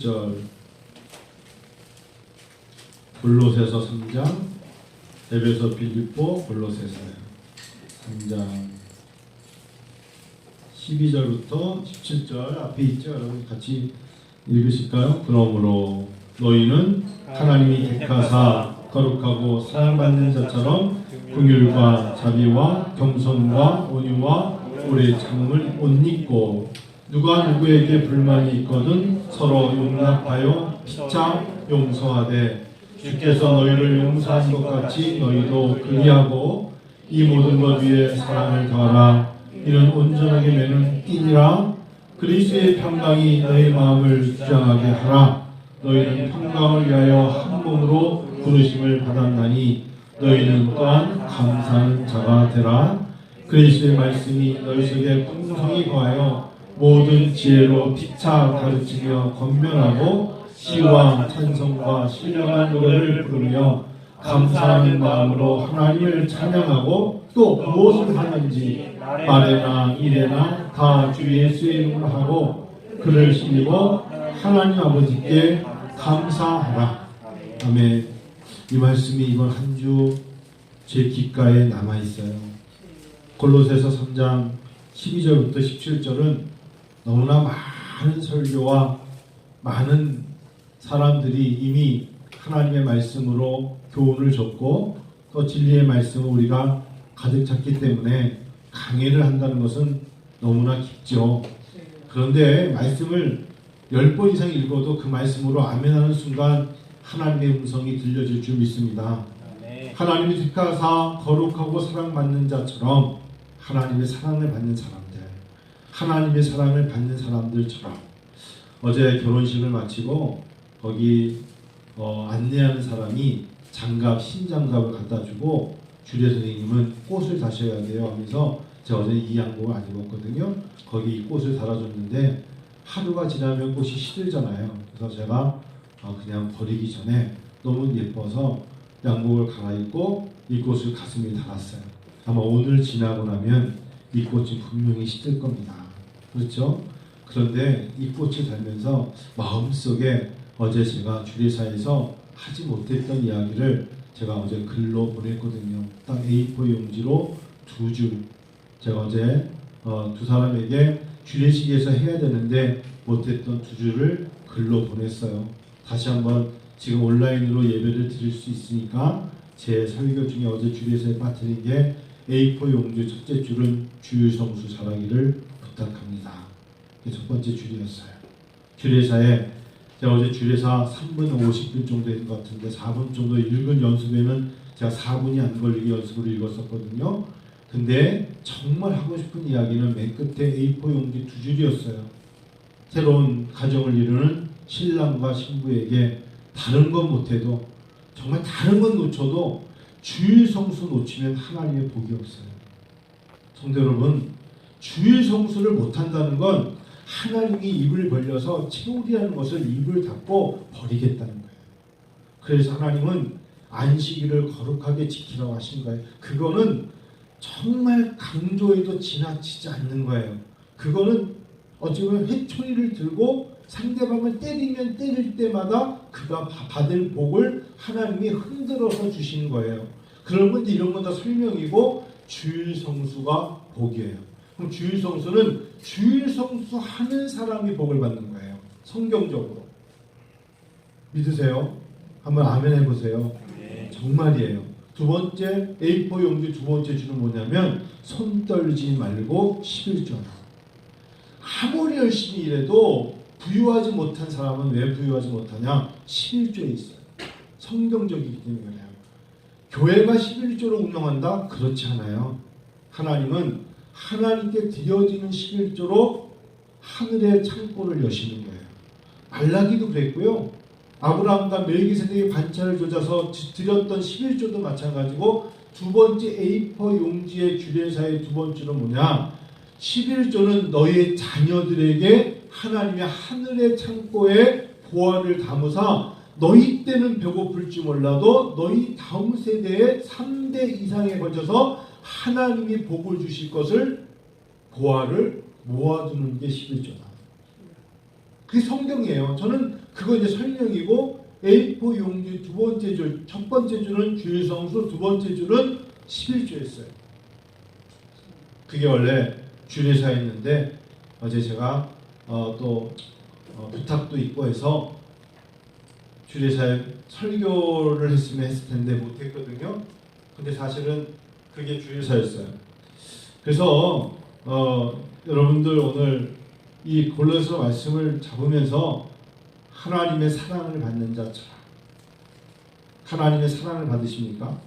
절 골로새서 3장, 에베소, 빌립보, 골로새서요. 3장 12절부터 17절 앞에 있죠. 여러분 같이 읽으실까요? 그러므로 너희는 하나님이 택하사 거룩하고 사랑받는 자처럼 긍휼과 자비와 겸손과 온유와 오래 참음을 옷 입고 누가 누구에게 불만이 있거든 서로 용납하여 피차 용서하되 주께서 너희를 용서한 것 같이 너희도 그리하고 이 모든 것 위에 사랑을 더하라. 이는 온전하게 매는 띠니라. 그리스도의 평강이 너희 마음을 주장하게 하라. 너희는 평강을 위하여 한 몸으로 부르심을 받았나니 너희는 또한 감사하는 자가 되라. 그리스도의 말씀이 너희 속에 풍성히 거하여 모든 지혜로 피차 가르치며 권면하고 시와 찬송과 신령한 노래를 부르며 감사하는 마음으로 하나님을 찬양하고 또 무엇을 하는지 말에나 일에나 다 주 예수의 이름으로 하고 그를 힘입어 하나님 아버지께 감사하라. 아멘. 이 말씀이 이번 한 주 제 귓가에 남아있어요. 골로새서 3장 12절부터 17절은 너무나 많은 설교와 많은 사람들이 이미 하나님의 말씀으로 교훈을 줬고 또 진리의 말씀을 우리가 가득 찼기 때문에 강해를 한다는 것은 너무나 깊죠. 그런데 말씀을 10번 이상 읽어도 그 말씀으로 아멘하는 순간 하나님의 음성이 들려질 줄 믿습니다. 하나님이 택하사 거룩하고 사랑받는 자처럼 하나님의 사랑을 받는 사람들, 하나님의 사랑을 받는 사람들처럼 어제 결혼식을 마치고 거기 안내하는 사람이 장갑, 신장갑을 갖다 주고 주례 선생님은 꽃을 다셔야 돼요 하면서 제가 어제 이 양복을 안 입었거든요. 거기 이 꽃을 달아줬는데 하루가 지나면 꽃이 시들잖아요. 그래서 제가 그냥 버리기 전에 너무 예뻐서 양복을 갈아입고 이 꽃을 가슴에 달았어요. 아마 오늘 지나고 나면 이 꽃이 분명히 시들 겁니다. 그렇죠? 그런데 이 꽃을 달면서 마음속에 어제 제가 주례사에서 하지 못했던 이야기를 제가 어제 글로 보냈거든요. 딱 A4 용지로 2줄. 제가 어제 두 사람에게 주례식에서 해야 되는데 못했던 2줄을 글로 보냈어요. 다시 한번 지금 온라인으로 예배를 드릴 수 있으니까 제 설교 중에 어제 주례사에 빠뜨린 게 A4 용지 첫째 줄은 주일 성수 잘하기를 부탁합니다. 첫 번째 줄이었어요. 주례사에 제가 어제 주례사 3분 50분 정도 된 것 같은데 4분 정도 읽은 연습에는 제가 4분이 안 걸리게 연습으로 읽었었거든요. 근데 정말 하고 싶은 이야기는 맨 끝에 A4 용지 2줄이었어요. 새로운 가정을 이루는 신랑과 신부에게 다른 건 못해도 정말 다른 건 놓쳐도 주일 성수 놓치면 하나님의 복이 없어요. 성도 여러분, 주일 성수를 못한다는 건 하나님이 입을 벌려서 채우리라는 것을 입을 닫고 버리겠다는 거예요. 그래서 하나님은 안식일을 거룩하게 지키라고 하신 거예요. 그거는 정말 강조해도 지나치지 않는 거예요. 그거는 어찌 보면 회초리를 들고 상대방을 때리면 때릴 때마다 그가 받을 복을 하나님이 흔들어서 주시는 거예요. 그러면 이런 건 다 설명이고 주일 성수가 복이에요. 그럼 주일 성수는 주일 성수 하는 사람이 복을 받는 거예요. 성경적으로. 믿으세요? 한번 아멘 해보세요. 정말이에요. 두 번째 A4 용지 두 번째 줄은 뭐냐면 손 떨지 말고 11조. 아무리 열심히 일해도 부유하지 못한 사람은 왜 부유하지 못하냐? 11조에 있어요. 성경적이기 때문에 그래요. 교회가 11조로 운영한다? 그렇지 않아요. 하나님은 하나님께 드려지는 11조로 하늘의 창고를 여시는 거예요. 말라기도 그랬고요. 아브라함과 멜기세덱의 반차를 조져서 드렸던 11조도 마찬가지고 두 번째 A4 용지의 주례사의 두 번째는 뭐냐? 11조는 너희의 자녀들에게 하나님의 하늘의 창고에 보화를 담으사 너희 때는 배고플지 몰라도 너희 다음 세대에 3대 이상에 걸쳐서 하나님이 복을 주실 것을 보화를 모아두는 게 11조다. 그게 성경이에요. 저는 그거 이제 설명이고 A4 용지 두 번째 줄, 첫 번째 줄은 주일 성수, 두 번째 줄은 11조였어요. 그게 원래 주례사였는데 어제 제가 또 부탁도 있고 해서 주례사에 설교를 했으면 했을 텐데 못했거든요. 근데 사실은 그게 주례사였어요. 그래서 여러분들 오늘 이 골로새 말씀을 잡으면서 하나님의 사랑을 받는 자처럼, 하나님의 사랑을 받으십니까?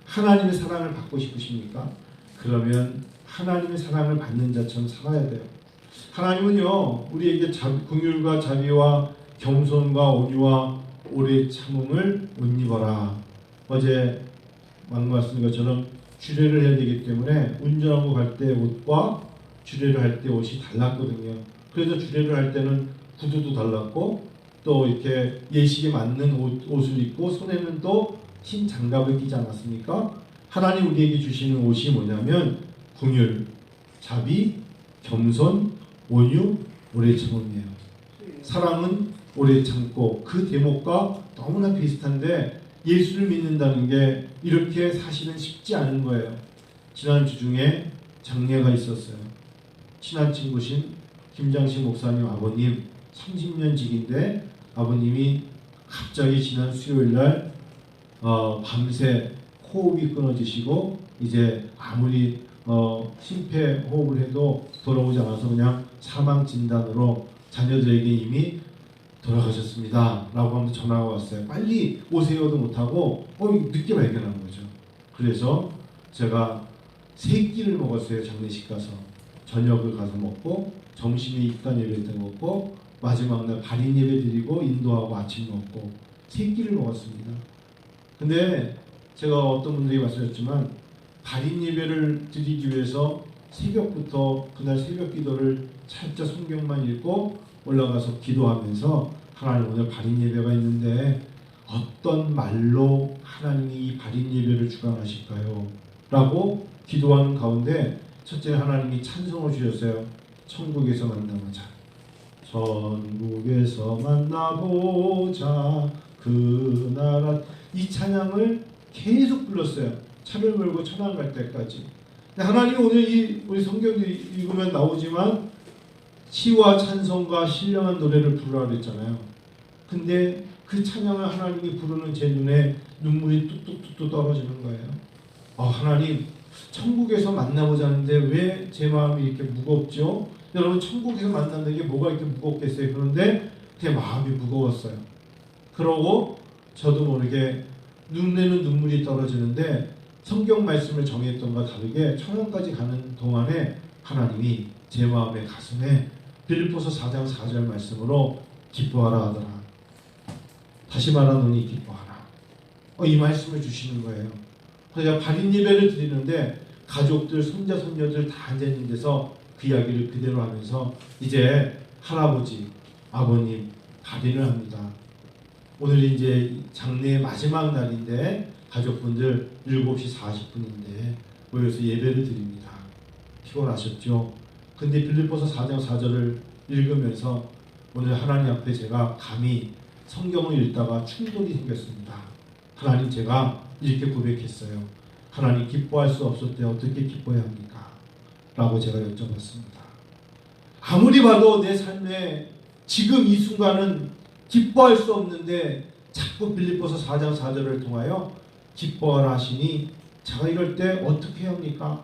하나님의 사랑을 받고 싶으십니까? 그러면 하나님의 사랑을 받는 자처럼 살아야 돼요. 하나님은요, 우리에게 긍휼과 자비와 겸손과 온유와 오래 참음을 옷 입어라. 어제 말씀하신 것처럼 주례를 해야 되기 때문에 운전하고 갈 때 옷과 주례를 할 때 옷이 달랐거든요. 그래서 주례를 할 때는 구두도 달랐고 또 이렇게 예식에 맞는 옷을 입고 손에는 또 흰 장갑을 끼지 않았습니까? 하나님 우리에게 주시는 옷이 뭐냐면 긍휼, 자비, 겸손, 온유, 오래 참음이에요. 사랑은 오래 참고 그 대목과 너무나 비슷한데 예수를 믿는다는 게 이렇게 사실은 쉽지 않은 거예요. 지난주 중에 장례가 있었어요. 친한 친구신 김장식 목사님 아버님 30년 직인데 아버님이 갑자기 지난 수요일날 밤새 호흡이 끊어지시고 이제 아무리 심폐호흡을 해도 돌아오지 않아서 그냥 사망 진단으로 자녀들에게 이미 돌아가셨습니다 라고 하면서 전화가 왔어요. 빨리 오세요도 못하고 늦게 발견한 거죠. 그래서 제가 세 끼를 먹었어요. 장례식 가서 저녁을 가서 먹고 점심에 입단 예배 때 먹고 마지막 날 발인 예배 드리고 인도하고 아침 먹고 세 끼를 먹었습니다. 근데 제가 어떤 분들이 말씀하셨지만 발인 예배를 드리기 위해서 새벽부터 그날 새벽 기도를 살짝 성경만 읽고 올라가서 기도하면서 하나님 오늘 발인 예배가 있는데 어떤 말로 하나님이 이 발인 예배를 주관하실까요? 라고 기도하는 가운데 첫째 하나님이 찬송을 주셨어요. 천국에서 만나보자. 천국에서 만나보자 그 나라. 이 찬양을 계속 불렀어요. 차를 몰고 천안 갈 때까지. 하나님이 오늘 우리 성경 읽으면 나오지만 시와 찬송과 신령한 노래를 부르라 그랬잖아요. 근데 그 찬양을 하나님이 부르는 제 눈에 눈물이 뚝뚝뚝뚝 떨어지는 거예요. 하나님 천국에서 만나보자는데 왜 제 마음이 이렇게 무겁죠? 여러분 천국에서 만난다는 게 뭐가 이렇게 무겁겠어요? 그런데 제 마음이 무거웠어요. 그러고 저도 모르게 눈에는 눈물이 떨어지는데 성경 말씀을 정했던 것과 다르게 천국까지 가는 동안에 하나님이 제 마음의 가슴에 빌립보서 4장 4절 말씀으로 기뻐하라 하더라. 다시 말하노니 기뻐하라. 이 말씀을 주시는 거예요. 그래서 발인 예배를 드리는데 가족들, 손자, 손녀들 다 앉아있는 데서 그 이야기를 그대로 하면서 이제 할아버지, 아버님 발인을 합니다. 오늘이 이제 장례의 마지막 날인데 가족분들 7시 40분인데 모여서 예배를 드립니다. 피곤하셨죠? 근데 빌립보서 4장 4절을 읽으면서 오늘 하나님 앞에 제가 감히 성경을 읽다가 충돌이 생겼습니다. 하나님 제가 이렇게 고백했어요. 하나님 기뻐할 수 없을 때 어떻게 기뻐해야 합니까? 라고 제가 여쭤봤습니다. 아무리 봐도 내 삶에 지금 이 순간은 기뻐할 수 없는데 자꾸 빌립보서 4장 4절을 통하여 기뻐하라 하시니 제가 이럴 때 어떻게 해야 합니까?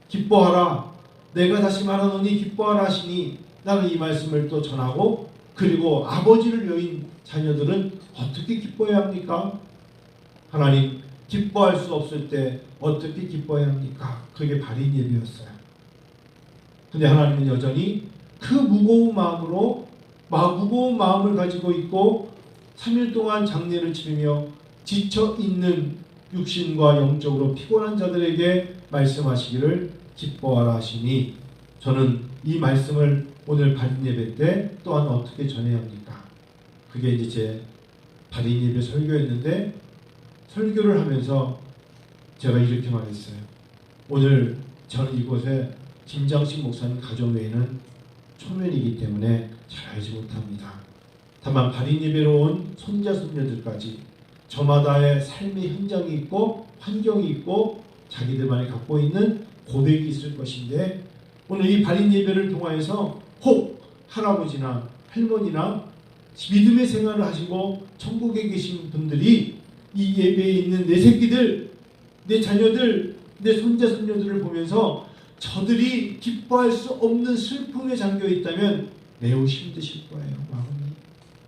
기뻐하라. 내가 다시 말하노니 기뻐하라 하시니 나는 이 말씀을 또 전하고 그리고 아버지를 여인 자녀들은 어떻게 기뻐해야 합니까? 하나님 기뻐할 수 없을 때 어떻게 기뻐해야 합니까? 그게 발인 예배였어요. 근데 하나님은 여전히 그 무거운 마음을 가지고 있고 3일 동안 장례를 치르며 지쳐있는 육신과 영적으로 피곤한 자들에게 말씀하시기를 기뻐하라 하시니 저는 이 말씀을 오늘 발인 예배 때 또한 어떻게 전해야 합니까? 그게 이제 제 발인 예배 설교였는데 설교를 하면서 제가 이렇게 말했어요. 오늘 저는 이곳에 김장식 목사님 가족 외에는 초면이기 때문에 잘 알지 못합니다. 다만 발인 예배로 온 손자 손녀들까지 저마다의 삶의 현장이 있고 환경이 있고 자기들만이 갖고 있는 고백이 있을 것인데, 오늘 이 발인 예배를 통하여서 혹 할아버지나 할머니나 믿음의 생활을 하시고 천국에 계신 분들이 이 예배에 있는 내 새끼들, 내 자녀들, 내 손자 손녀들을 보면서 저들이 기뻐할 수 없는 슬픔에 잠겨 있다면 매우 힘드실 거예요, 마음이.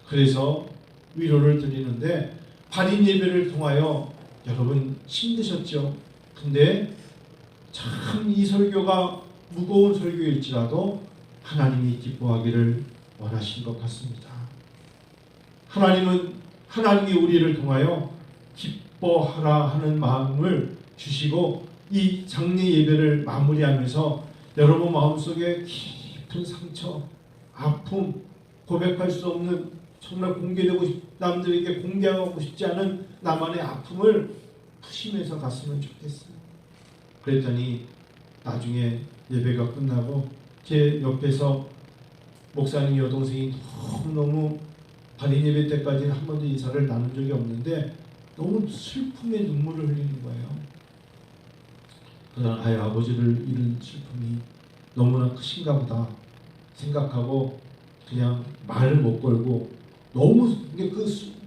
그래서 위로를 드리는데, 발인 예배를 통하여 여러분 힘드셨죠? 근데 참 이 설교가 무거운 설교일지라도 하나님이 기뻐하기를 원하신 것 같습니다. 하나님이 우리를 통하여 기뻐하라 하는 마음을 주시고, 이 장례 예배를 마무리하면서 여러분 마음속에 깊은 상처, 아픔, 고백할 수 없는, 정말 남들에게 공개하고 싶지 않은 나만의 아픔을 푸시면서 갔으면 좋겠어요. 그랬더니 나중에 예배가 끝나고 제 옆에서 목사님 여동생이 너무너무 발인 예배 때까지는 한 번도 인사를 나눈 적이 없는데 너무 슬픔의 눈물을 흘리는 거예요. 그러나 아버지를 잃은 슬픔이 너무나 크신가 보다 생각하고 그냥 말을 못 걸고, 너무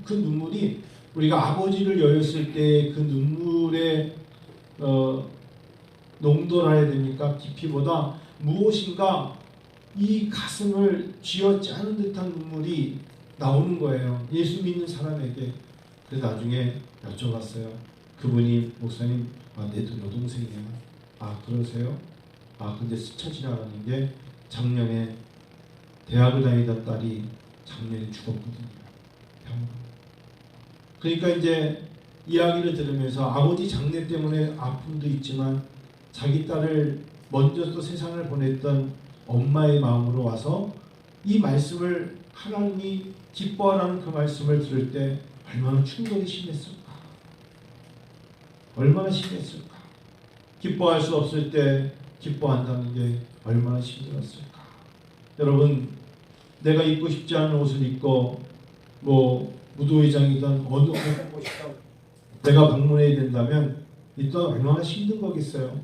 그 눈물이 우리가 아버지를 여였을 때 그 눈물의 농도라 해야 됩니까? 깊이보다 무엇인가 이 가슴을 쥐어짜는 듯한 눈물이 나오는 거예요, 예수 믿는 사람에게. 그래서 나중에 여쭤봤어요. 그분이 목사님, 내 여동생이야. 그러세요? 근데 스쳐 지나가는 게 작년에 대학을 다니던 딸이 작년에 죽었거든요, 병으로. 그러니까 이제 이야기를 들으면서 아버지 장례 때문에 아픔도 있지만 자기 딸을 먼저 또 세상을 보냈던 엄마의 마음으로 와서 이 말씀을, 하나님이 기뻐하라는 그 말씀을 들을 때 얼마나 충격이 심했을까, 얼마나 심했을까. 기뻐할 수 없을 때 기뻐한다는 게 얼마나 힘들었을까. 여러분, 내가 입고 싶지 않은 옷을 입고 무도회장이든 어느 곳이든 내가 방문해야 된다면 이 또한 얼마나 힘든 거겠어요.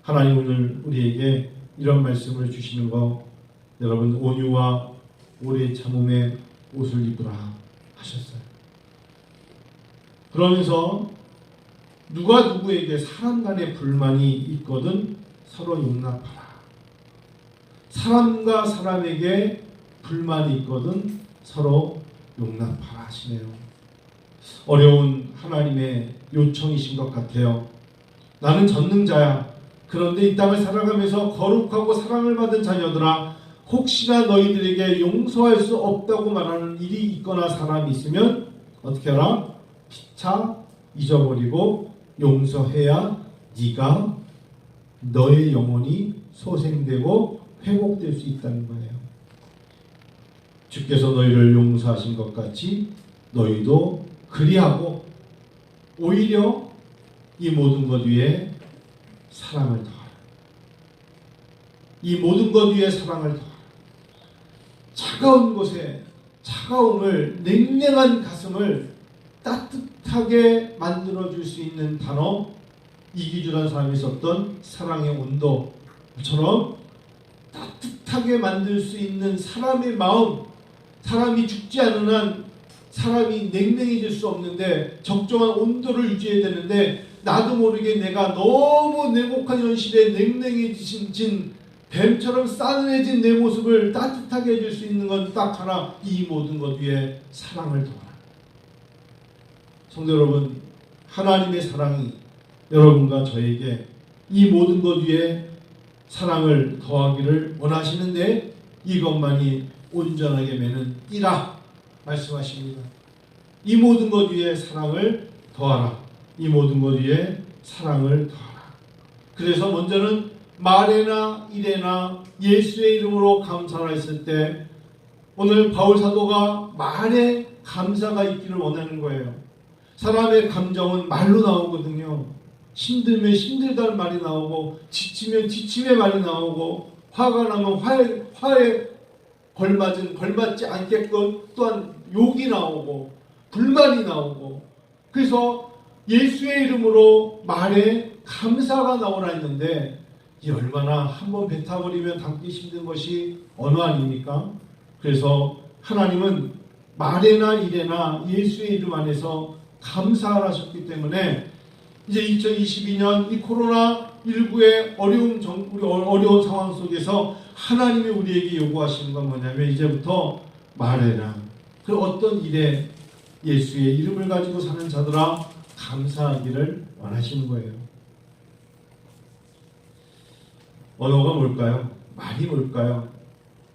하나님 오늘 우리에게 이런 말씀을 주시는 거, 여러분 온유와 오래 참음의 옷을 입으라 하셨어요. 그러면서 누가 누구에게 사람 간의 불만이 있거든 서로 용납하라. 사람과 사람에게 불만이 있거든 서로 용납하라 하시네요. 어려운 하나님의 요청이신 것 같아요. 나는 전능자야. 그런데 이 땅을 살아가면서 거룩하고 사랑을 받은 자녀들아, 혹시나 너희들에게 용서할 수 없다고 말하는 일이 있거나 사람이 있으면 어떻게 하라? 피차 잊어버리고 용서해야 네가 너의 영혼이 소생되고 회복될 수 있다는 거예요. 주께서 너희를 용서하신 것 같이 너희도 그리하고 오히려 이 모든 것 위에 사랑을 더하라. 이 모든 것 위에 사랑을 더하라. 차가운 곳에 차가움을, 냉랭한 가슴을 따뜻하게 만들어줄 수 있는 단어, 이기주라는 사람이 썼던 사랑의 온도처럼 따뜻하게 만들 수 있는 사람의 마음, 사람이 죽지 않은 한 사람이 냉랭해질 수 없는데 적정한 온도를 유지해야 되는데, 나도 모르게 내가 너무 냉혹한 현실에 냉랭해진 뱀처럼 싸늘해진 내 모습을 따뜻하게 해줄 수 있는 건 딱 하나, 이 모든 것 위에 사랑을 더하라. 성도 여러분, 하나님의 사랑이 여러분과 저에게 이 모든 것 위에 사랑을 더하기를 원하시는데, 이것만이 온전하게 매는 띠라 말씀하십니다. 이 모든 것 위에 사랑을 더하라. 이 모든 것 위에 사랑을 더하라. 그래서 먼저는 말에나 일에나 예수의 이름으로 감사를 했을 때, 오늘 바울 사도가 말에 감사가 있기를 원하는 거예요. 사람의 감정은 말로 나오거든요. 힘들면 힘들다는 말이 나오고, 지치면 지침의 말이 나오고, 화가 나면 화의 걸맞지 않게끔 또한 욕이 나오고 불만이 나오고, 그래서 예수의 이름으로 말에 감사가 나오라 했는데, 이 얼마나 한번 뱉어버리면 담기 힘든 것이 언어 아닙니까? 그래서 하나님은 말에나 일에나 예수의 이름 안에서 감사를 하셨기 때문에 이제 2022년 이 코로나19의 어려운 상황 속에서 하나님이 우리에게 요구하시는 건 뭐냐면, 이제부터 말해라. 그 어떤 일에 예수의 이름을 가지고 사는 자들아 감사하기를 원하시는 거예요. 언어가 뭘까요? 말이 뭘까요?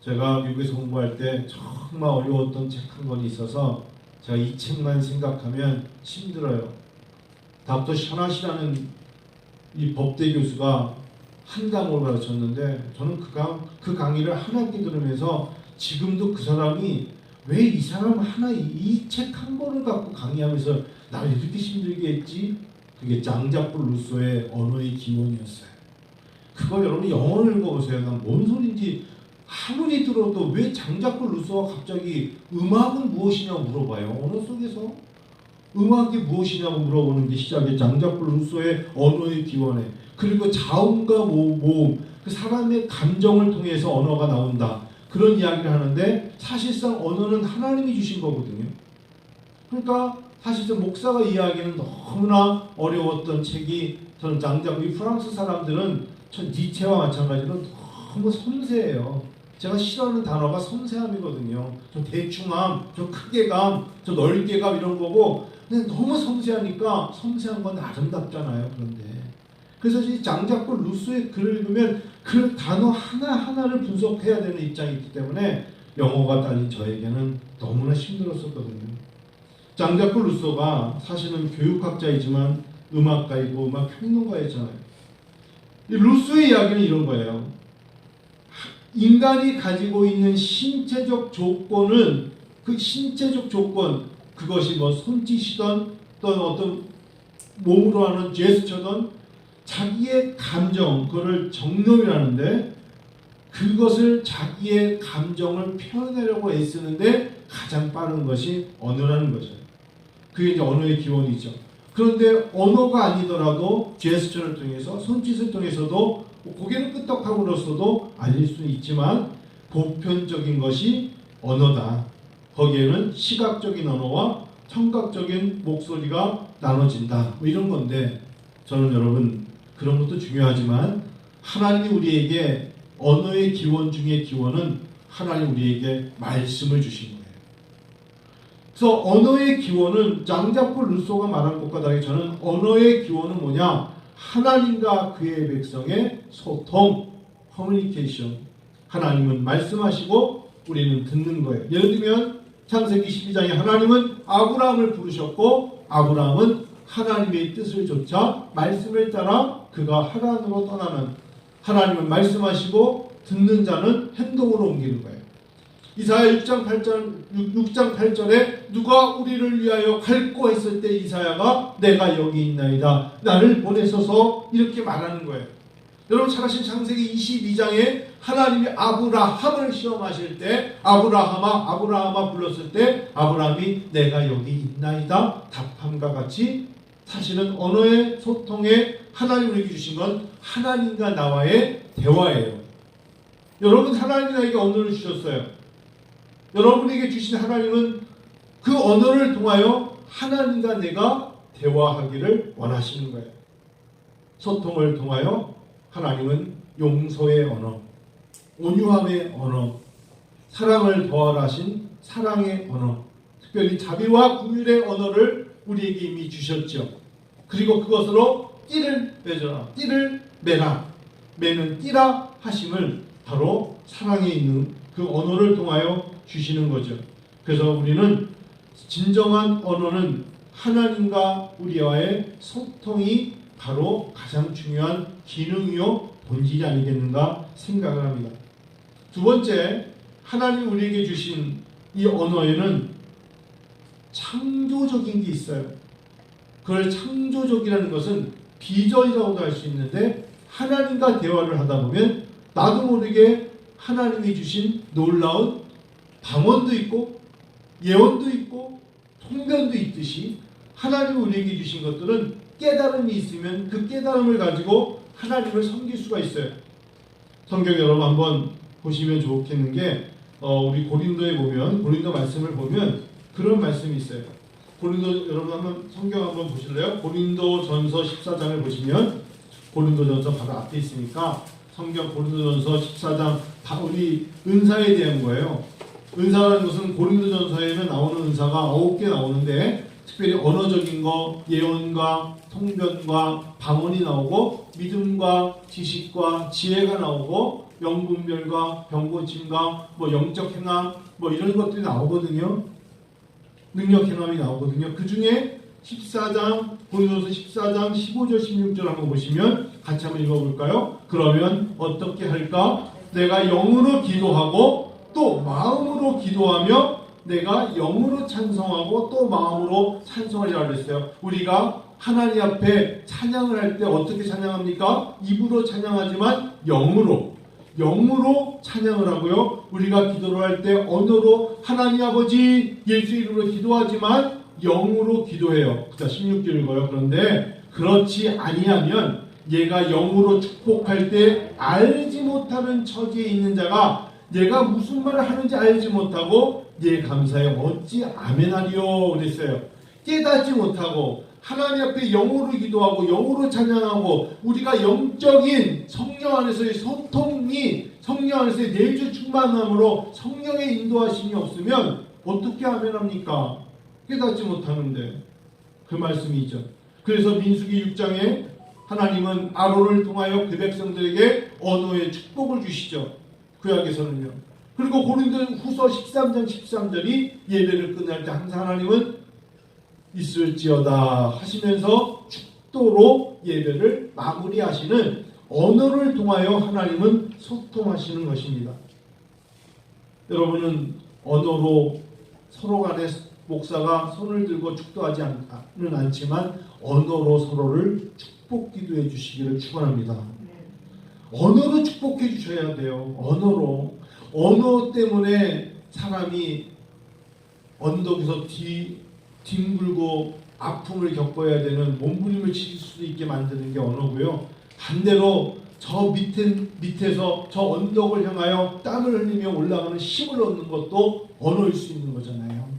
제가 미국에서 공부할 때 정말 어려웠던 책 한 권이 있어서 제가 이 책만 생각하면 힘들어요. 닥터 샤낫이라는 이 법대 교수가 한 과목을 가르쳤는데, 저는 그 강의를 한 학기 들으면서 지금도 그 사람이 왜 이 사람 하나 이 책 한 권을 갖고 강의하면서 나를 이렇게 힘들게 했지? 그게 장자크 루소의 언어의 기원이었어요. 그걸 여러분이 영어를 읽어보세요. 난 뭔 소리인지 아무리 들어도 왜 장자크 루소가 갑자기 음악은 무엇이냐고 물어봐요. 언어 속에서 음악이 무엇이냐고 물어보는 게 시작이에요. 장자크 루소의 언어의 기원에. 그리고 자음과 모음, 그 사람의 감정을 통해서 언어가 나온다, 그런 이야기를 하는데, 사실상 언어는 하나님이 주신 거거든요. 그러니까 사실상 목사가 이야기하기는 너무나 어려웠던 책이, 저는 장자크, 이 프랑스 사람들은 전 니체와 마찬가지로 너무 섬세해요. 제가 싫어하는 단어가 섬세함이거든요. 좀 대충함, 좀 크게감, 좀 넓게감 이런 거고, 근데 너무 섬세하니까 섬세한 건 아름답잖아요. 그런데 그래서 이 장자크 루소의 글을 읽으면 그 단어 하나하나를 분석해야 되는 입장이 있기 때문에 영어가 딸린 저에게는 너무나 힘들었었거든요. 장자크 루소가 사실은 교육학자이지만 음악가이고 음악평론가였잖아요. 이 루소의 이야기는 이런 거예요. 인간이 가지고 있는 신체적 조건은, 그 신체적 조건, 그것이 뭐 손짓이든 또는 어떤 몸으로 하는 제스처든 자기의 감정, 그거를 정념이라는데, 그것을 자기의 감정을 표현하려고 애쓰는데 가장 빠른 것이 언어라는 거죠. 그게 이제 언어의 기원이죠. 그런데 언어가 아니더라도 제스처를 통해서, 손짓을 통해서도, 고개를 끄덕함으로써도 알릴 수는 있지만 보편적인 것이 언어다. 거기에는 시각적인 언어와 청각적인 목소리가 나눠진다, 뭐 이런 건데, 저는 여러분 그런 것도 중요하지만 하나님이 우리에게 언어의 기원 중의 기원은 하나님 우리에게 말씀을 주신 거예요. 그래서 언어의 기원은 장자크 루소가 말한 것과 다르게, 저는 언어의 기원은 뭐냐? 하나님과 그의 백성의 소통, 커뮤니케이션. 하나님은 말씀하시고 우리는 듣는 거예요. 예를 들면 창세기 12장에 하나님은 아브라함을 부르셨고, 아브라함은 하나님의 뜻을 쫓아 말씀을 따라 그가 하란으로 떠나는, 하나님은 말씀하시고 듣는 자는 행동으로 옮기는 거예요. 이사야 6장 8절에 누가 우리를 위하여 갈고 했을 때 이사야가 내가 여기 있나이다, 나를 보내소서, 이렇게 말하는 거예요. 여러분 잘 아시는 창세기 22장에 하나님이 아브라함을 시험하실 때 아브라함아 불렀을 때 아브라함이 내가 여기 있나이다 답함과 같이, 사실은 언어의 소통에 하나님을 주신 건 하나님과 나와의 대화예요. 여러분 하나님이 나에게 언어를 주셨어요. 여러분에게 주신 하나님은 그 언어를 통하여 하나님과 내가 대화하기를 원하시는 거예요. 소통을 통하여 하나님은 용서의 언어, 온유함의 언어, 사랑을 더하라 하신 사랑의 언어, 특별히 자비와 긍휼의 언어를 우리에게 이미 주셨죠. 그리고 그것으로 띠를 맺어라, 띠를 매라, 매는 띠라 하심을 바로 사랑에 있는 그 언어를 통하여 주시는 거죠. 그래서 우리는 진정한 언어는 하나님과 우리와의 소통이 바로 가장 중요한 기능이요 본질이 아니겠는가 생각을 합니다. 두 번째, 하나님 우리에게 주신 이 언어에는 창조적인 게 있어요. 그걸 창조적이라는 것은 비전이라고도 할 수 있는데, 하나님과 대화를 하다 보면 나도 모르게 하나님이 주신 놀라운 방언도 있고 예언도 있고 통변도 있듯이 하나님이 우리에게 주신 것들은 깨달음이 있으면 그 깨달음을 가지고 하나님을 섬길 수가 있어요. 성경 여러분 한번 보시면 좋겠는 게 우리 고린도에 보면 고린도 말씀을 보면 그런 말씀이 있어요. 고린도 여러분 한번 성경 한번 보실래요? 고린도전서 14장을 보시면 고린도전서 바로 앞에 있으니까 성경 고린도전서 14장 바울이 은사에 대한 거예요. 은사라는 것은 고린도전서에는 나오는 은사가 9개 나오는데 특별히 언어적인 거, 예언과 통변과 방언이 나오고 믿음과 지식과 지혜가 나오고 영분별과 병고침과 영적 행함 이런 것들이 나오거든요. 능력 행함이 나오거든요. 그 중에 14장 고린도서 14장 15절 16절 한번 보시면 같이 한번 읽어볼까요? 그러면 어떻게 할까? 내가 영으로 기도하고 또 마음으로 기도하며 내가 영으로 찬송하고 또 마음으로 찬송하리라 그랬어요. 우리가 하나님 앞에 찬양을 할 때 어떻게 찬양합니까? 입으로 찬양하지만 영으로 찬양을 하고요. 우리가 기도를 할 때 언어로 하나님 아버지 예수 이름으로 기도하지만 영으로 기도해요. 16절 읽어요. 그런데 그렇지 아니하면 얘가 영으로 축복할 때 알지 못하는 처지에 있는 자가 얘가 무슨 말을 하는지 알지 못하고 얘 감사에 어찌 아멘하리요 그랬어요. 깨닫지 못하고 하나님 앞에 영으로 기도하고 영으로 찬양하고 우리가 영적인 성령 안에서의 소통이 성령 에서의 내주 충만함으로 성령의 인도하심이 없으면 어떻게 아멘합니까? 깨닫지 못하는데 그 말씀이죠. 그래서 민수기 6장에 하나님은 아론을 통하여 그 백성들에게 언어의 축복을 주시죠. 구약에서는요. 그리고 고린도 후서 13장 13절이 예배를 끝날 때 항상 하나님은 있을지어다 하시면서 축도로 예배를 마무리하시는 언어를 통하여 하나님은 소통하시는 것입니다. 여러분은 언어로 서로 간에 목사가 손을 들고 축도하지는 않지만 언어로 서로를 축복 기도해 주시기를 축원합니다. 언어로 축복해 주셔야 돼요. 언어 때문에 사람이 언덕에서 뒹굴고 아픔을 겪어야 되는 몸부림을 칠 수도 있게 만드는 게 언어고요. 반대로 저 밑에서 저 언덕을 향하여 땀을 흘리며 올라가는 힘을 얻는 것도 언어일 수 있는 거잖아요.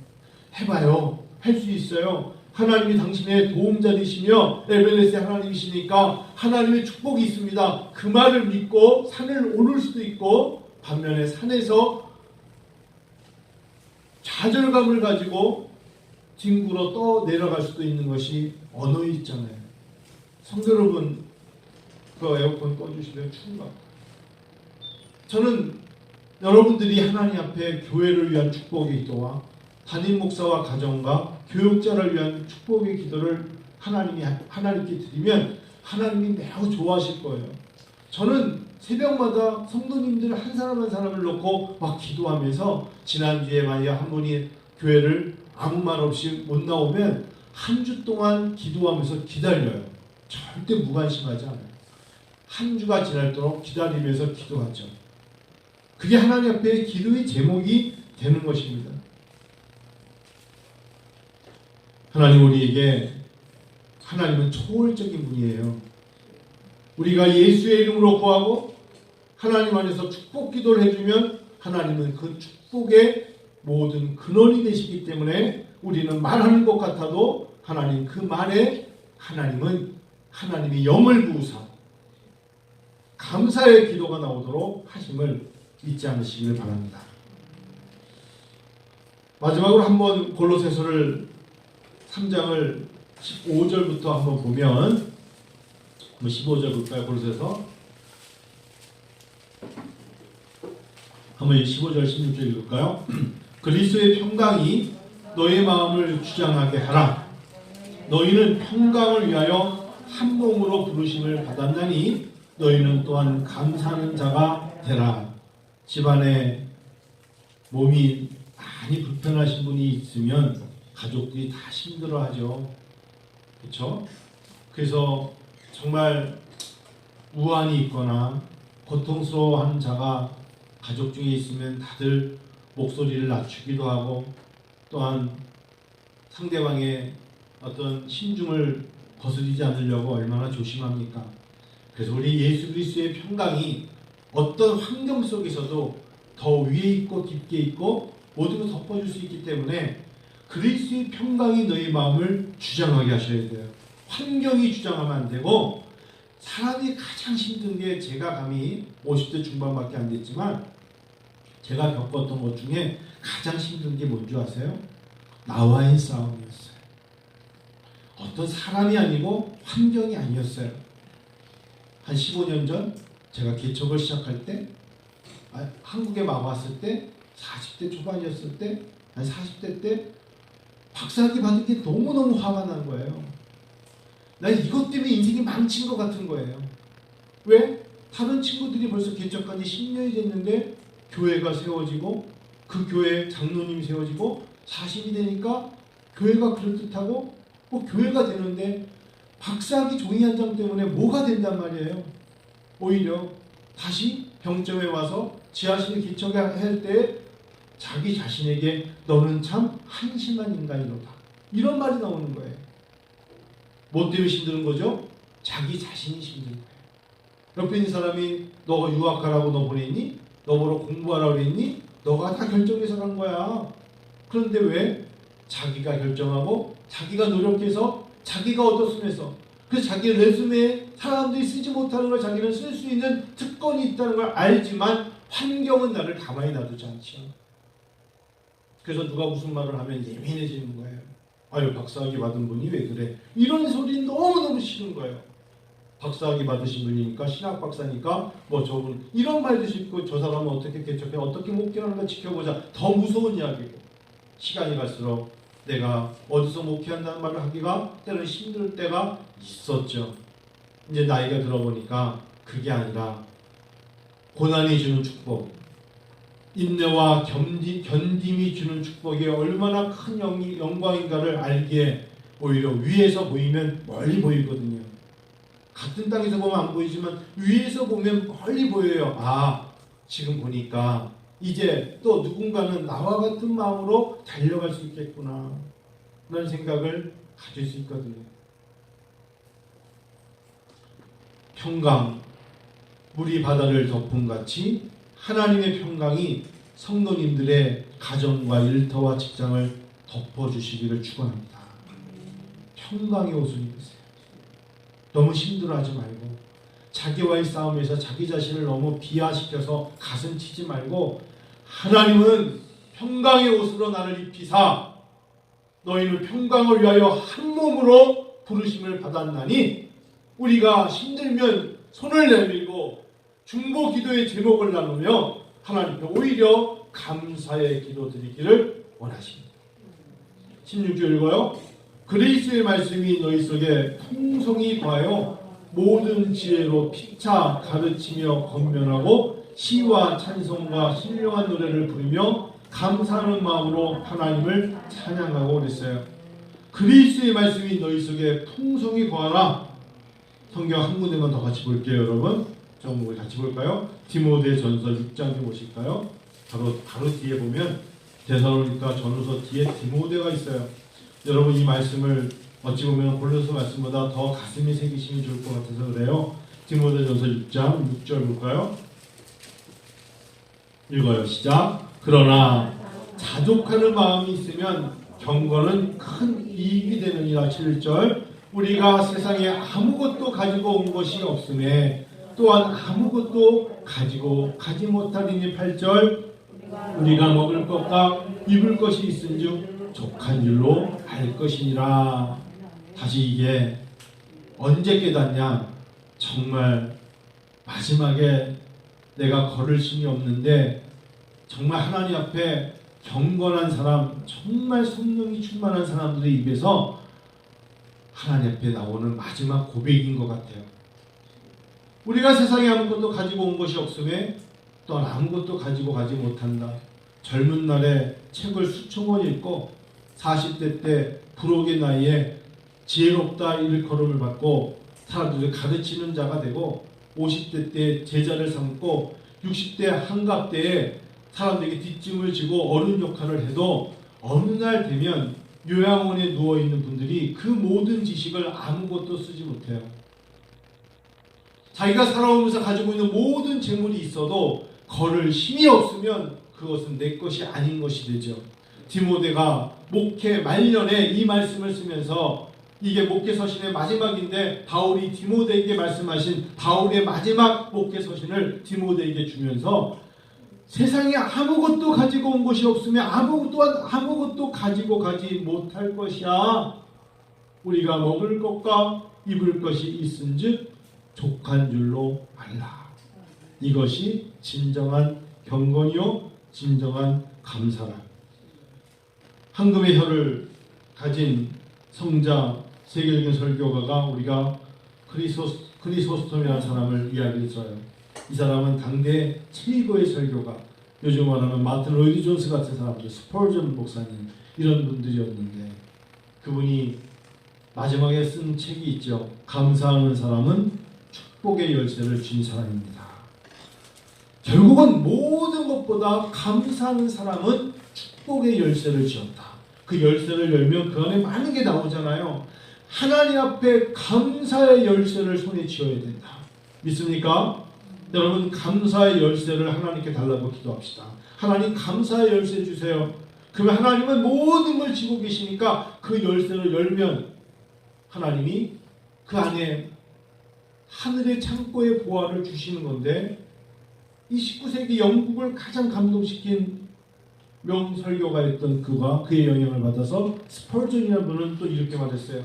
해봐요. 할 수 있어요. 하나님이 당신의 도움자이시며 에베네스의 하나님이시니까 하나님의 축복이 있습니다. 그 말을 믿고 산을 오를 수도 있고 반면에 산에서 좌절감을 가지고 뒹굴어 떠 내려갈 수도 있는 것이 언어에 있잖아요. 성도 여러분, 그 에어컨 꺼주시면 추운가? 저는 여러분들이 하나님 앞에 교회를 위한 축복의 기도와 담임 목사와 가정과 교육자를 위한 축복의 기도를 하나님께 드리면 하나님이 매우 좋아하실 거예요. 저는 새벽마다 성도님들 한 사람 한 사람을 놓고 막 기도하면서 지난주에 만약 한 분이 교회를 아무 말 없이 못 나오면 한 주 동안 기도하면서 기다려요. 절대 무관심하지 않아요. 한 주가 지날도록 기다리면서 기도하죠. 그게 하나님 앞에 기도의 제목이 되는 것입니다. 하나님 우리에게 하나님은 초월적인 분이에요. 우리가 예수의 이름으로 구하고 하나님 안에서 축복 기도를 해주면 하나님은 그 축복의 모든 근원이 되시기 때문에 우리는 말하는 것 같아도 하나님 그 말에 하나님은 하나님이 영을 부으사 감사의 기도가 나오도록 하심을 잊지 않으시기를 바랍니다. 마지막으로 한번 골로새서를 3장을 15절부터 한번 보면 한번 15절 볼까요? 골로새서 한번 15절 16절 읽을까요? 그리스도의 평강이 너의 마음을 주장하게 하라. 너희는 평강을 위하여 한 몸으로 부르심을 받았나니 너희는 또한 감사하는 자가 되라. 집안에 몸이 많이 불편하신 분이 있으면 가족들이 다 힘들어하죠. 그렇죠? 그래서 정말 우환이 있거나 고통스러워하는 자가 가족 중에 있으면 다들 목소리를 낮추기도 하고 또한 상대방의 어떤 심중을 거스르지 않으려고 얼마나 조심합니까? 그래서 우리 예수 그리스도의 평강이 어떤 환경 속에서도 더 위에 있고 깊게 있고 모든 걸 덮어줄 수 있기 때문에 그리스도의 평강이 너희 마음을 주장하게 하셔야 돼요. 환경이 주장하면 안 되고 사람이 가장 힘든 게 제가 감히 50대 중반밖에 안 됐지만 제가 겪었던 것 중에 가장 힘든 게 뭔지 아세요? 나와의 싸움이었어요. 어떤 사람이 아니고 환경이 아니었어요. 한 15년 전 제가 개척을 시작할 때 한국에 막 왔을 때 40대 초반이었을 때 한 40대 때 박사학위 받은 게 너무너무 화가 난 거예요. 난 이것 때문에 인생이 망친 것 같은 거예요. 왜? 다른 친구들이 벌써 개척한 지 10년이 됐는데 교회가 세워지고 그 교회 장로님이 세워지고 40이 되니까 교회가 그럴듯하고 교회가 되는데 박사학위 종이 한 장 때문에 뭐가 된단 말이에요. 오히려 다시 병점에 와서 지하실에 개척할 때 자기 자신에게 너는 참 한심한 인간이로다. 이런 말이 나오는 거예요. 뭐 때문에 힘든 거죠? 자기 자신이 힘든 거예요. 옆에 있는 사람이 너가 유학하라고 너 보냈니? 너 보러 공부하라고 했니? 너가 다 결정해서 간 거야. 그런데 왜? 자기가 결정하고 자기가 노력해서 자기가 얻었으면서 그래서 자기 레sume에 사람들이 쓰지 못하는 걸 자기는 쓸 수 있는 특권이 있다는 걸 알지만 환경은 나를 가만히 놔두지 않죠. 그래서 누가 무슨 말을 하면 예민해지는 거예요. 아유 박사학위 받은 분이 왜 그래? 이런 소리 너무너무 싫은 거예요. 박사학위 받으신 분이니까 신학 박사니까 뭐 저분 이런 말도 싫고 저 사람은 어떻게 개척해 어떻게 목회하는가 지켜보자 더 무서운 이야기고 시간이 갈수록 내가 어디서 목회한다는 말을 하기가 때로는 힘들 때가 있었죠. 이제 나이가 들어보니까 그게 아니라 고난이 주는 축복 인내와 견딤이 주는 축복이 얼마나 큰 영광인가를 알기에 오히려 위에서 보이면 멀리 보이거든요. 같은 땅에서 보면 안 보이지만 위에서 보면 멀리 보여요. 아, 지금 보니까 이제 또 누군가는 나와 같은 마음으로 달려갈 수 있겠구나 라는 생각을 가질 수 있거든요. 평강, 물이 바다를 덮음같이 하나님의 평강이 성도님들의 가정과 일터와 직장을 덮어주시기를 축원합니다. 평강의 옷을 입으세요. 너무 힘들어하지 말고 자기와의 싸움에서 자기 자신을 너무 비하시켜서 가슴 치지 말고 하나님은 평강의 옷으로 나를 입히사 너희는 평강을 위하여 한 몸으로 부르심을 받았나니 우리가 힘들면 손을 내밀고 중보 기도의 제목을 나누며 하나님께 오히려 감사의 기도 드리기를 원하십니다. 16절 읽어요. 그리스도의 말씀이 너희 속에 풍성히 과하여 모든 지혜로 피차 가르치며 권면하고 시와 찬송과 신령한 노래를 부르며 감사하는 마음으로 하나님을 찬양하고 그랬어요. 그리스도의 말씀이 너희 속에 풍성히 과하라. 성경 한 군데만 더 같이 볼게요, 여러분. 우리 같이 볼까요? 디모데전서 6장 좀 보실까요? 바로 뒤에 보면 데살로니가 전후서 뒤에 디모데가 있어요. 여러분 이 말씀을 어찌 보면 골로새 말씀보다 더 가슴이 새기시면 좋을 것 같아서 그래요. 디모데전서 6장 6절 볼까요? 읽어요. 시작. 그러나 자족하는 마음이 있으면 경건은 큰 이익이 되느니라. 7절. 우리가 세상에 아무것도 가지고 온 것이 없음에 또한 아무것도 가지 못하리니. 8절. 우리가 먹을 것과 입을 것이 있은즉 족한 줄로 알 것이니라. 다시 이게 언제 깨닫냐? 정말 마지막에 내가 걸을 힘이 없는데 정말 하나님 앞에 경건한 사람, 정말 성령이 충만한 사람들의 입에서 하나님 앞에 나오는 마지막 고백인 것 같아요. 우리가 세상에 아무것도 가지고 온 것이 없음에 또한 아무것도 가지고 가지 못한다. 젊은 날에 책을 수천 권 읽고 40대 때 불혹의 나이에 지혜롭다 일컬음을 받고 사람들을 가르치는 자가 되고 50대 때 제자를 삼고 60대 한갑 때에 사람들에게 뒷짐을 지고 어른 역할을 해도 어느 날 되면 요양원에 누워있는 분들이 그 모든 지식을 아무것도 쓰지 못해요. 자기가 살아오면서 가지고 있는 모든 재물이 있어도 걸을 힘이 없으면 그것은 내 것이 아닌 것이 되죠. 디모데가 목회 말년에 이 말씀을 쓰면서 이게 목회 서신의 마지막인데 바울이 디모데에게 말씀하신 바울의 마지막 목회 서신을 디모데에게 주면서 세상에 아무것도 가지고 온 것이 없으면 아무것도 가지고 가지 못할 것이야. 우리가 먹을 것과 입을 것이 있은즉 족한 줄로 알라. 이것이 진정한 경건이요 진정한 감사라. 황금의 혀를 가진 성자 세계적인 설교가가 우리가 크리소스톰이라는 사람을 이야기했어요. 이 사람은 당대 최고의 설교가, 요즘 말하는 마틴 로이드 존스 같은 사람들, 스펄전 목사님 이런 분들이었는데 그분이 마지막에 쓴 책이 있죠. 감사하는 사람은 축복의 열쇠를 쥔 사람입니다. 결국은 모든 것보다 감사하는 사람은 축복의 열쇠를 쥐었다. 그 열쇠를 열면 그 안에 많은 게 나오잖아요. 하나님 앞에 감사의 열쇠를 손에 쥐어야 된다. 믿습니까? 여러분, 감사의 열쇠를 하나님께 달라고 기도합시다. 하나님, 감사의 열쇠 주세요. 그러면 하나님은 모든 걸 쥐고 계시니까 그 열쇠를 열면 하나님이 그 안에 하늘의 창고의 보화를 주시는 건데, 이 19세기 영국을 가장 감동시킨 명설교가였던 그의 영향을 받아서 스펄전이라는 분은 또 이렇게 말했어요.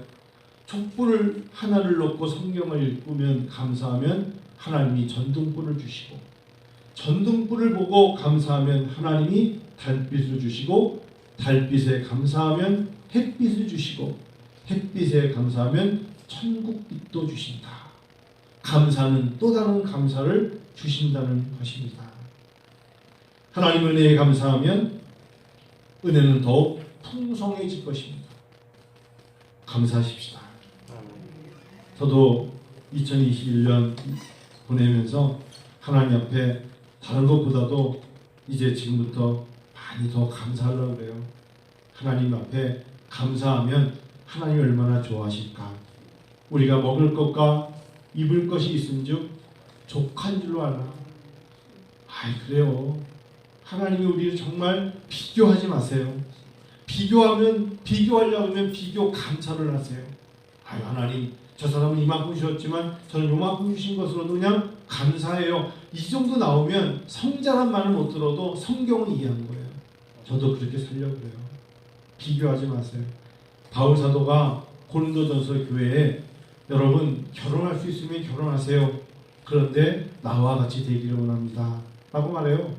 촛불을 하나를 놓고 성경을 읽으면 감사하면 하나님이 전등불을 주시고, 전등불을 보고 감사하면 하나님이 달빛을 주시고, 달빛에 감사하면 햇빛을 주시고, 햇빛에 감사하면 천국빛도 주신다. 감사는 또 다른 감사를 주신다는 것입니다. 하나님 은혜에 감사하면 은혜는 더욱 풍성해질 것입니다. 감사하십시다. 저도 2021년 보내면서 하나님 앞에 다른 것보다도 이제 지금부터 많이 더 감사하려고 그래요. 하나님 앞에 감사하면 하나님이 얼마나 좋아하실까. 우리가 먹을 것과 입을 것이 있은즉 족한 줄로 알아. 그래요. 하나님이 우리를 정말 비교하지 마세요. 비교하려고 하면 비교 감사를 하세요. 하나님, 저 사람은 이만큼 주셨지만 저는 요만큼 주신 것으로 그냥 감사해요. 이 정도 나오면 성자란 말을 못 들어도 성경은 이해하는 거예요. 저도 그렇게 살려고 해요. 비교하지 마세요. 바울 사도가 고린도전서 교회에 여러분 결혼할 수 있으면 결혼하세요. 그런데 나와 같이 되기를 원합니다. 라고 말해요.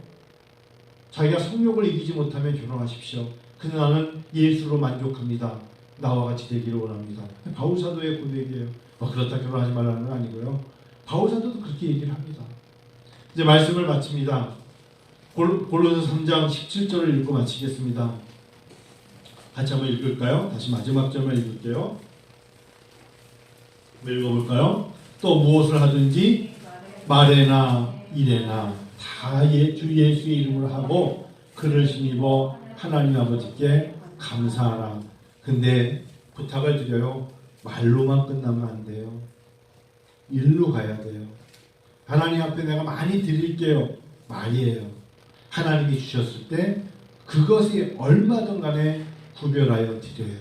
자기가 성욕을 이기지 못하면 결혼하십시오. 근데 나는 예수로 만족합니다. 나와 같이 되기를 원합니다. 바울 사도의 고백이에요. 그렇다 결혼하지 말라는 건 아니고요. 바울 사도도 그렇게 얘기를 합니다. 이제 말씀을 마칩니다. 골로새 3장 17절을 읽고 마치겠습니다. 같이 한번 읽을까요? 다시 마지막 절만 읽을게요. 읽어볼까요? 또 무엇을 하든지 말에나 일에나 다 주 예수의 이름으로 하고 그를 힘입어 하나님 아버지께 감사하라. 근데 부탁을 드려요. 말로만 끝나면 안 돼요. 일로 가야 돼요. 하나님 앞에 내가 많이 드릴게요. 말이에요. 하나님이 주셨을 때 그것이 얼마든 간에 구별하여 드려야 돼요.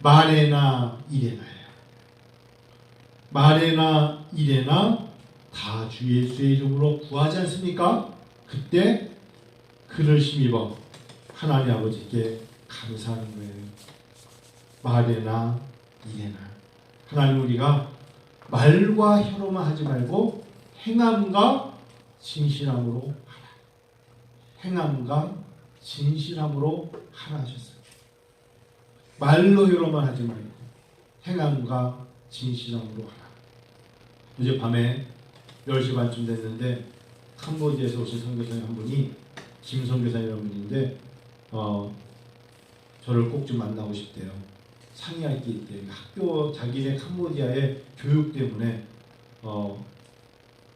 말에나 일에나요. 말에나 일에나 다 주 예수의 이름으로 구하지 않습니까? 그때 그를 힘입어 하나님 아버지께 감사하는 거예요. 말에나 일에나. 하나님, 우리가 말과 혀로만 하지 말고 행함과 진실함으로 하라. 행함과 진실함으로 하라 하셨어요. 말로 혀로만 하지 말고 행함과 진실함으로 하라. 어제 밤에 10시 반쯤 됐는데 캄보디아에서 오신 선교사님 한 분이 김 선교사님이라는 분인데 저를 꼭 좀 만나고 싶대요. 상의할 게 있대요. 학교, 자기네 캄보디아의 교육 때문에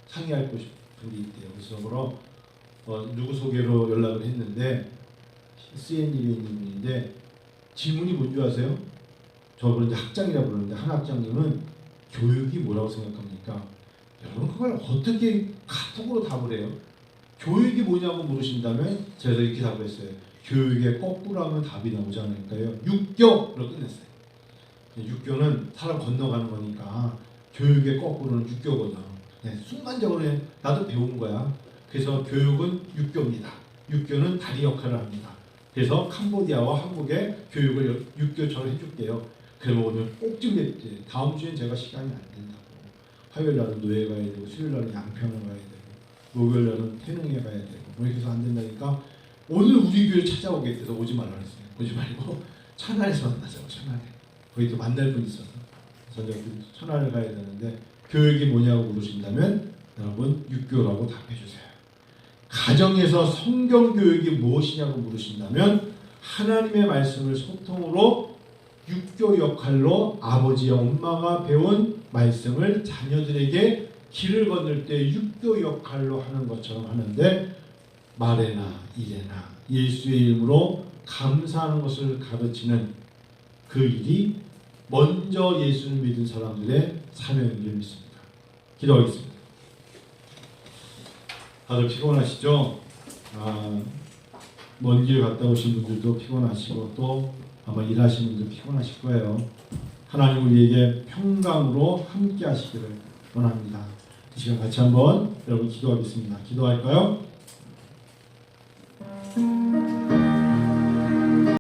상의할 게 있대요. 그래서 누구 소개로 연락을 했는데 CND에 있는 분인데 질문이 뭔지 아세요? 저분은 이제 학장이라고 부르는데 한 학장님은 교육이 뭐라고 생각합니까? 여러분 그걸 어떻게 카톡으로 답을 해요? 교육이 뭐냐고 물으신다면 제가 이렇게 답을 했어요. 교육의 거꾸로 하면 답이 나오지 않을까요? 육교로 끝냈어요. 육교는 사람 건너가는 거니까 교육의 거꾸로는 육교거든. 네, 순간적으로 나도 배운 거야. 그래서 교육은 육교입니다. 육교는 다리 역할을 합니다. 그래서 캄보디아와 한국의 교육을 육교처럼 해줄게요. 그러면 오늘 꼭 좀 했지. 다음 주엔 제가 시간이 안 된다고. 화요일 날은 노예 가야 되고 수요일 날은 양평을 가야 되고 목요일 날은 태릉에 가야 되고 뭐 이렇게 해서 안 된다니까 오늘 우리 교회 찾아오게 돼서 오지 말라 그랬어요. 오지 말고 천안에서 만나자고. 천안에. 거기 또 만날 분 있어서 저녁 천안을 가야 되는데 교육이 뭐냐고 물으신다면 여러분 육교라고 답해 주세요. 가정에서 성경 교육이 무엇이냐고 물으신다면 하나님의 말씀을 소통으로 육교 역할로 아버지 엄마가 배운 말씀을 자녀들에게 길을 건널 때 육교 역할로 하는 것처럼 하는데 말에나 일에나 예수의 이름으로 감사하는 것을 가르치는 그 일이 먼저 예수를 믿은 사람들의 사명인 줄 믿습니다. 기도하겠습니다. 다들 피곤하시죠? 먼 길 갔다 오신 분들도 피곤하시고 또 아마 일하시는 분들 피곤하실 거예요. 하나님 우리에게 평강으로 함께 하시기를 원합니다. 이 시간 같이 한번 여러분 기도하겠습니다. 기도할까요?